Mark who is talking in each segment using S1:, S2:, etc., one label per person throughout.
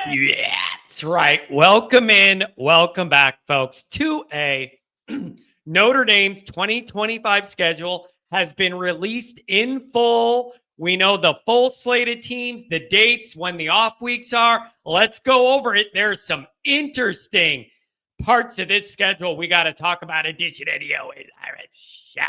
S1: Yeah, that's right. Welcome in. Welcome back, folks, to a Notre Dame's 2025 schedule has been released in full. We know the full slate of teams, the dates, when the off weeks are. Let's go over it. There's some interesting parts of this schedule we got to talk about. Edition of the Always Irish Show.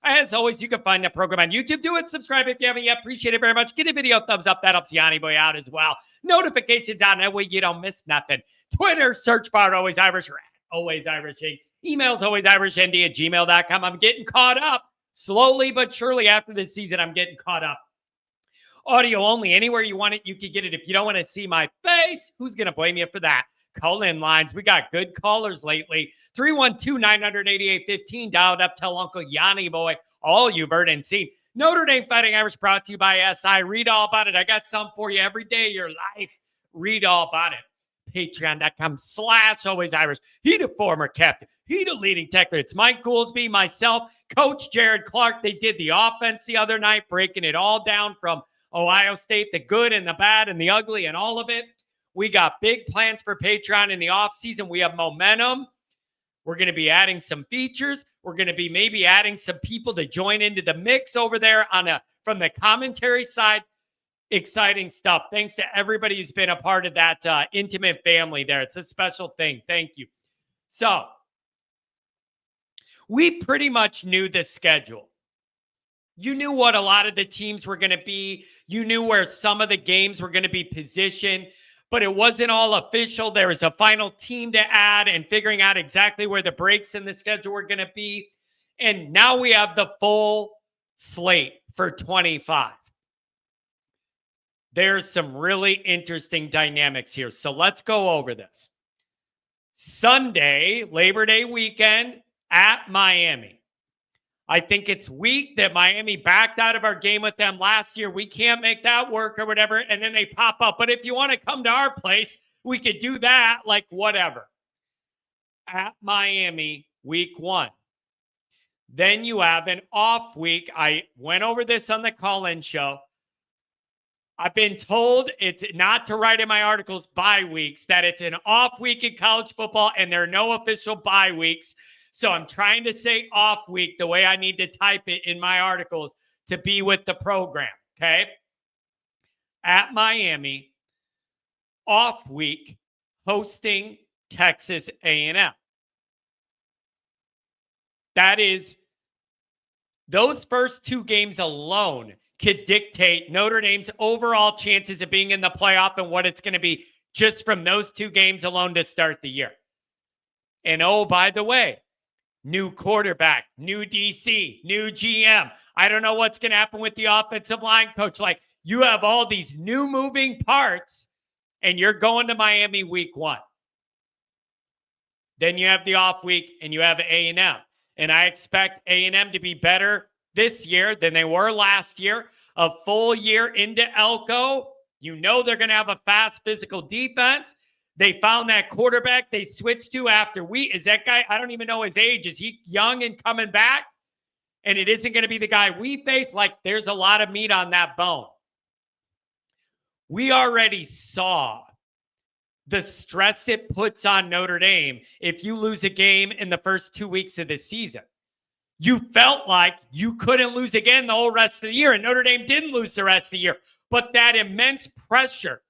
S1: As always, you can find the program on YouTube. Do it. Subscribe if you haven't yet. Appreciate it very much. Get a video thumbs up. That helps Yanni Boy out as well. Notifications on that way you don't miss nothing. Twitter, search bar, Always Irish, or Always Irishing. Emails, alwaysirishnd@gmail.com. I'm getting caught up. Slowly but surely after this season, I'm getting caught up. Audio only. Anywhere you want it, you can get it. If you don't want to see my face, who's going to blame you for that? Call-in lines. We got good callers lately. 312-988-15. Dialed up. Tell Uncle Yanni Boy all you've heard and seen. Notre Dame Fighting Irish brought to you by SI. Read all about it. I got some for you every day of your life. Read all about it. Patreon.com/Always Irish. He the former captain. He the leading tackler. It's Mike Goolsby, myself, Coach Jared Clark. They did the offense the other night, breaking it all down from Ohio State, the good and the bad and the ugly and all of it. We got big plans for Patreon in the offseason. We have momentum. We're going to be adding some features. We're going to be maybe adding some people to join into the mix over there from the commentary side. Exciting stuff. Thanks to everybody who's been a part of that intimate family there. It's a special thing. Thank you. So, we pretty much knew the schedule. You knew what a lot of the teams were going to be. You knew where some of the games were going to be positioned, but it wasn't all official. There was a final team to add and figuring out exactly where the breaks in the schedule were going to be. And now we have the full slate for 25. There's some really interesting dynamics here. So let's go over this. Sunday, Labor Day weekend at Miami. I think it's weak that Miami backed out of our game with them last year. We can't make that work or whatever, and then they pop up. But if you want to come to our place, we could do that, like whatever. At Miami, week 1. Then you have an off week. I went over this on the call-in show. I've been told it's not to write in my articles bye weeks, that it's an off week in college football and there are no official bye weeks. So I'm trying to say off week the way I need to type it in my articles to be with the program, okay? At Miami, off week, hosting Texas A&M. That is, those first 2 games alone could dictate Notre Dame's overall chances of being in the playoff and what it's going to be just from those 2 games alone to start the year. And oh, by the way, new quarterback, new DC, new GM. I don't know what's going to happen with the offensive line coach. Like, you have all these new moving parts, and you're going to Miami week 1. Then you have the off week, and you have A&M. And I expect A&M to be better this year than they were last year. A full year into Elko. You know they're going to have a fast physical defense. They found that quarterback they switched to after is that guy, I don't even know his age. Is he young and coming back? And it isn't going to be the guy we face. Like, there's a lot of meat on that bone. We already saw the stress it puts on Notre Dame if you lose a game in the first 2 weeks of the season. You felt like you couldn't lose again the whole rest of the year, and Notre Dame didn't lose the rest of the year. But that immense pressure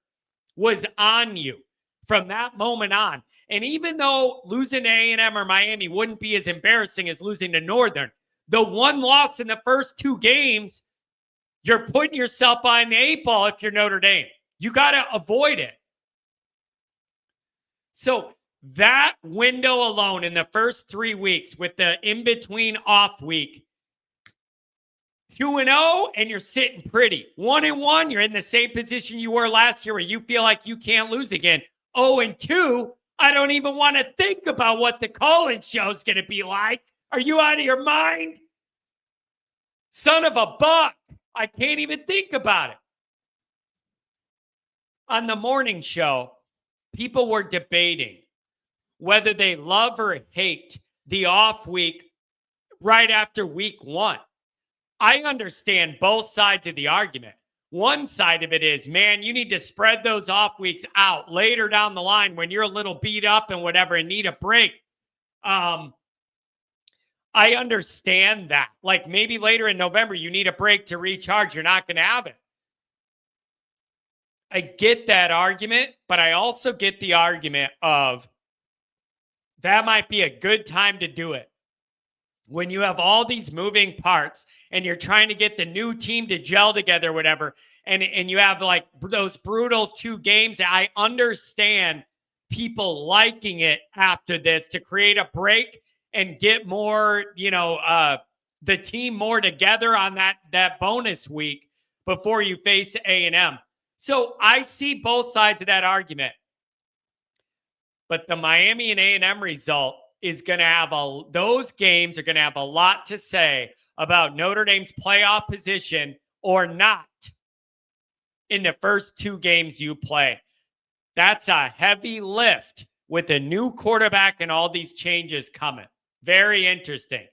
S1: was on you from that moment on. And even though losing to A&M or Miami wouldn't be as embarrassing as losing to Northern, the one loss in the first 2 games, you're putting yourself behind the 8 ball if you're Notre Dame. You got to avoid it. So that window alone in the first 3 weeks with the in-between off week, 2-0, and you're sitting pretty. 1-1, you're in the same position you were last year where you feel like you can't lose again. 0-2, I don't even want to think about what the call-in show is going to be like. Are you out of your mind? Son of a buck. I can't even think about it. On the morning show, people were debating whether they love or hate the off week right after week 1. I understand both sides of the argument. One side of it is, man, you need to spread those off weeks out later down the line when you're a little beat up and whatever and need a break. I understand that. Like maybe later in November, you need a break to recharge. You're not going to have it. I get that argument, but I also get the argument of that might be a good time to do it. When you have all these moving parts and you're trying to get the new team to gel together, whatever, and you have like those brutal 2 games, I understand people liking it after this to create a break and get more, the team more together on that bonus week before you face A&M. So I see both sides of that argument. But the Miami and A&M result is going to have those games are going to have a lot to say about Notre Dame's playoff position or not in the first 2 games you play. That's a heavy lift with a new quarterback and all these changes coming. Very interesting.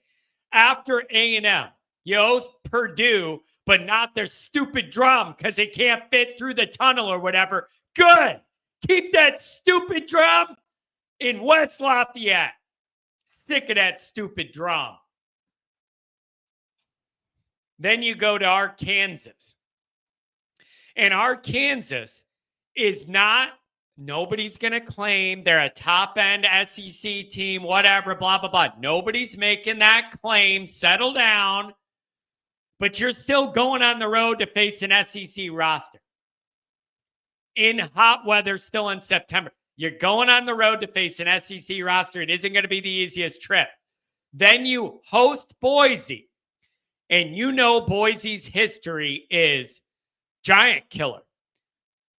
S1: After A&M, you host Purdue, but not their stupid drum because it can't fit through the tunnel or whatever. Good. Keep that stupid drum in West Lafayette. Sick of that stupid drum. Then you go to Arkansas. And Arkansas is not, nobody's going to claim they're a top-end SEC team, whatever, blah, blah, blah. Nobody's making that claim. Settle down. But you're still going on the road to face an SEC roster. In hot weather, still in September. You're going on the road to face an SEC roster. It isn't going to be the easiest trip. Then you host Boise. And you know Boise's history is giant killer.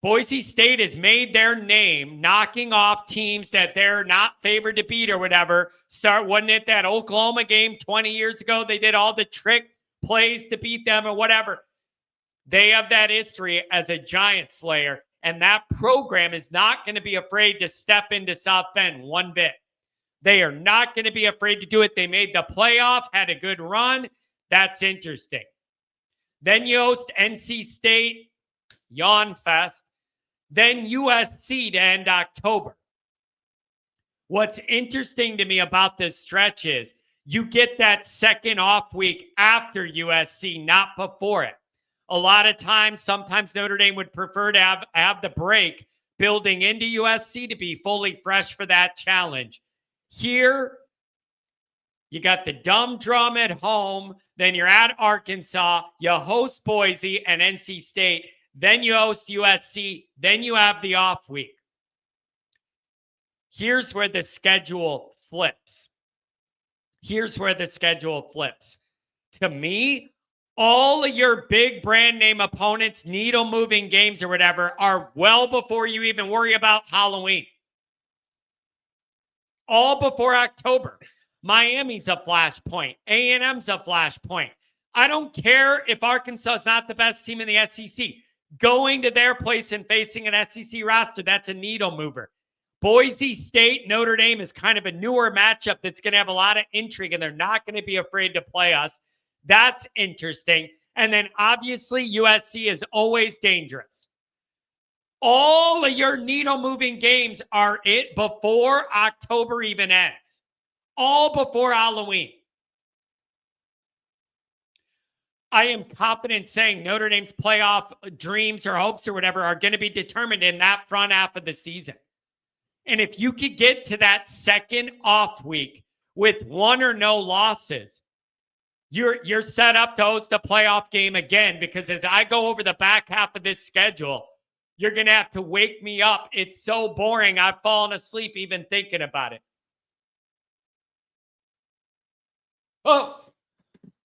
S1: Boise State has made their name knocking off teams that they're not favored to beat or whatever. Wasn't it that Oklahoma game 20 years ago? They did all the trick plays to beat them or whatever. They have that history as a giant slayer. And that program is not going to be afraid to step into South Bend one bit. They are not going to be afraid to do it. They made the playoff, had a good run. That's interesting. Then you host NC State, Yawn Fest. Then USC to end October. What's interesting to me about this stretch is you get that second off week after USC, not before it. A lot of times, sometimes Notre Dame would prefer to have the break building into USC to be fully fresh for that challenge. Here, you got the dumb drum at home. Then you're at Arkansas. You host Boise and NC State. Then you host USC. Then you have the off week. Here's where the schedule flips. To me, all of your big brand name opponents, needle moving games or whatever, are well before you even worry about Halloween. All before October. Miami's a flashpoint. A&M's a flashpoint. I don't care if Arkansas is not the best team in the SEC. Going to their place and facing an SEC roster, that's a needle mover. Boise State, Notre Dame is kind of a newer matchup that's going to have a lot of intrigue, and they're not going to be afraid to play us. That's interesting. And then obviously USC is always dangerous. All of your needle-moving games are it before October even ends. All before Halloween. I am confident saying Notre Dame's playoff dreams or hopes or whatever are going to be determined in that front half of the season. And if you could get to that second off week with 1 or no losses, you're set up to host a playoff game again, because as I go over the back half of this schedule, you're going to have to wake me up. It's so boring. I've fallen asleep even thinking about it.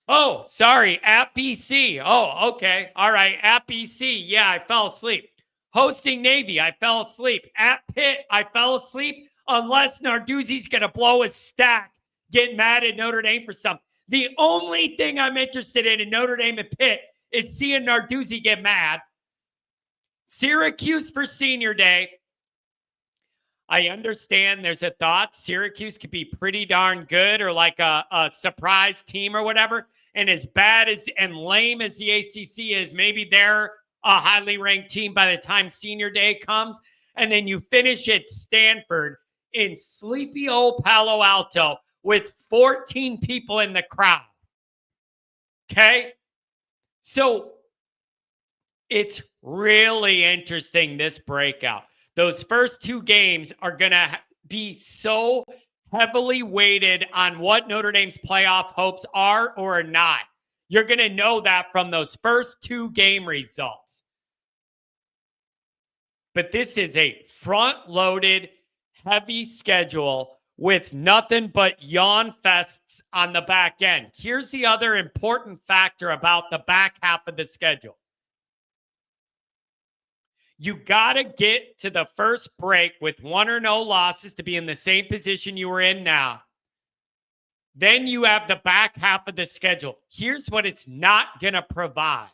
S1: Oh, sorry. At BC. Oh, okay. All right. At BC. Yeah, I fell asleep. Hosting Navy. I fell asleep. At Pitt. I fell asleep unless Narduzzi's going to blow his stack, get mad at Notre Dame for something. The only thing I'm interested in Notre Dame and Pitt is seeing Narduzzi get mad. Syracuse for Senior Day. I understand there's a thought Syracuse could be pretty darn good or like a surprise team or whatever. And as bad as and lame as the ACC is, maybe they're a highly ranked team by the time senior day comes. And then you finish at Stanford in sleepy old Palo Alto with 14 people in the crowd. Okay? So it's really interesting, this breakout. Those first two games are going to be so heavily weighted on what Notre Dame's playoff hopes are or are not. You're going to know that from those first two game results. But this is a front-loaded, heavy schedule with nothing but yawn fests on the back end. Here's the other important factor about the back half of the schedule. You got to get to the first break with 1 or no losses to be in the same position you were in now. Then you have the back half of the schedule. Here's what it's not going to provide.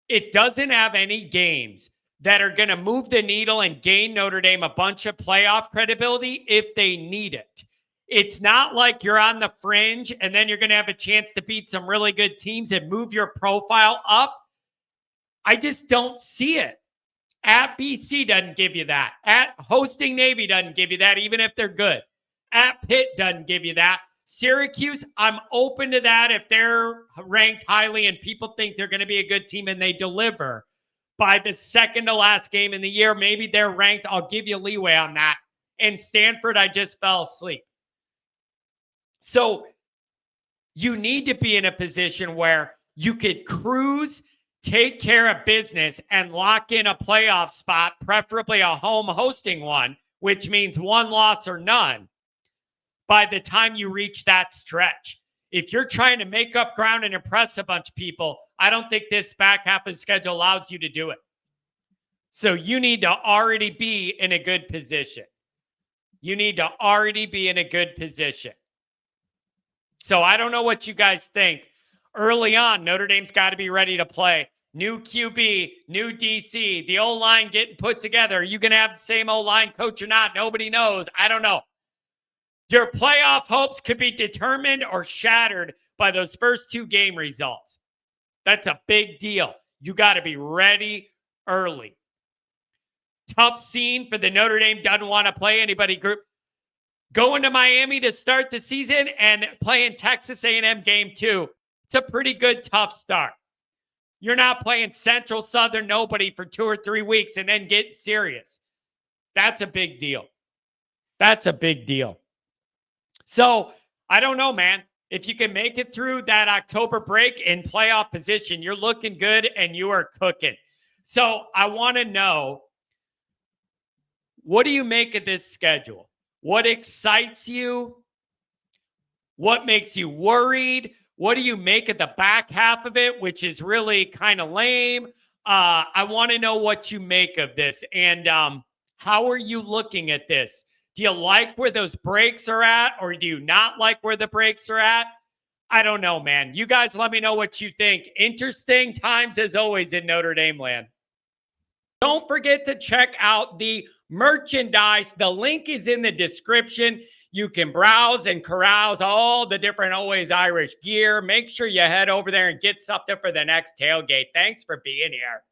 S1: It doesn't have any games that are going to move the needle and gain Notre Dame a bunch of playoff credibility if they need it. It's not like you're on the fringe and then you're going to have a chance to beat some really good teams and move your profile up. I just don't see it. At BC doesn't give you that. At hosting Navy doesn't give you that, even if they're good. At Pitt doesn't give you that. Syracuse, I'm open to that if they're ranked highly and people think they're going to be a good team and they deliver by the second to last game in the year. Maybe they're ranked. I'll give you leeway on that. And Stanford, I just fell asleep. So you need to be in a position where you could cruise, take care of business, and lock in a playoff spot, preferably a home hosting one, which means 1 loss or none by the time you reach that stretch. If you're trying to make up ground and impress a bunch of people, I don't think this back half of the schedule allows you to do it. So you need to already be in a good position. You need to already be in a good position. So I don't know what you guys think. Early on, Notre Dame's got to be ready to play. New QB, new DC, the O-line getting put together. Are you going to have the same O-line coach or not? Nobody knows. I don't know. Your playoff hopes could be determined or shattered by those first two game results. That's a big deal. You got to be ready early. Tough scene for the Notre Dame doesn't want to play anybody group. Going to Miami to start the season and playing Texas A&M game 2. It's a pretty good tough start. You're not playing Central, Southern, nobody for 2 or 3 weeks and then get serious. That's a big deal. That's a big deal. So I don't know, man. If you can make it through that October break in playoff position, you're looking good and you are cooking. So I want to know, what do you make of this schedule? What excites you? What makes you worried? What do you make of the back half of it, which is really kind of lame? I want to know what you make of this. And how are you looking at this? Do you like where those breaks are at, or do you not like where the breaks are at? I don't know, man. You guys let me know what you think. Interesting times as always in Notre Dame land. Don't forget to check out the merchandise. The link is in the description. You can browse and carouse all the different Always Irish gear. Make sure you head over there and get something for the next tailgate. Thanks for being here.